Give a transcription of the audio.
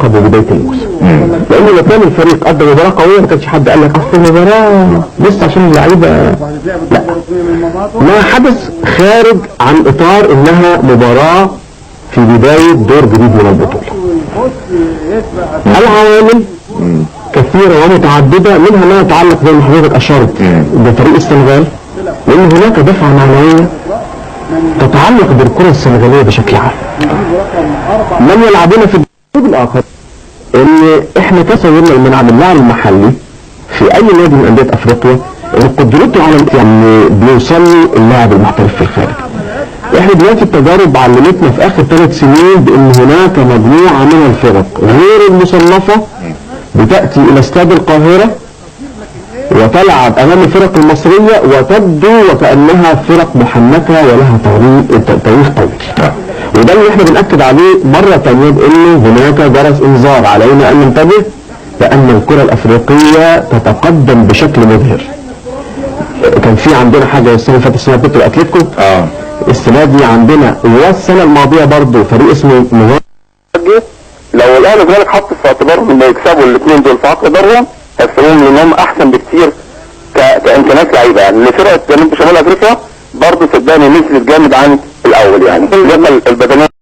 ببدايه الموسم. لان لو كان الفريق قدم مباراه قويه ما كانش حد قال لك اصل المباراه لسه عشان اللعيبه. لا، ما حدث خارج عن اطار انها مباراه في بدايه دور جديد من البطوله. العوامل كثيره ومتعدده، منها ما يتعلق زي ما حضرتك اشرت بفريق السنغال، لان هناك دفعه معنويه تتعلق بالكره السنغاليه بشكل عام. من يلعبون في الجانب الاخر ان احنا تصورنا الملعب اللاعب المحلي في اي نادي من انديه افريقيا ان قدرته على يعني بيوصل اللاعب المحترف في الخارج. احنا دلوقتي التجارب علمتنا في اخر 3 سنين بان هناك مجموعه من الفرق غير المصنفه بتاتي الى استاد القاهره وتلعب امام الفرق المصريه وتبدو وكانها فرق محنكه ولها تاريخ طويل. وده اللي احنا بنأكد عليه مرة تانية بانه هناك جرس انذار علينا ان ننتبه، لان الكرة الافريقية تتقدم بشكل مبهر. كان في عندنا حاجة السنة اللي فاتت اسمها بيترو اتلتيكو، السنة دي عندنا والسنة الماضية برضه فريق اسمه لو الاهلي والزمالك حطوا في اعتبارهم ان يكسبوا الاثنين دول في عقد بره هيكسبوهم لانهم احسن بكتير كامكانيات لعيبه. يعني لفرقه جنوب شمال افريقيا برضه صدقني نزلت جامد عن الاول، يعني اللياقه البدنيه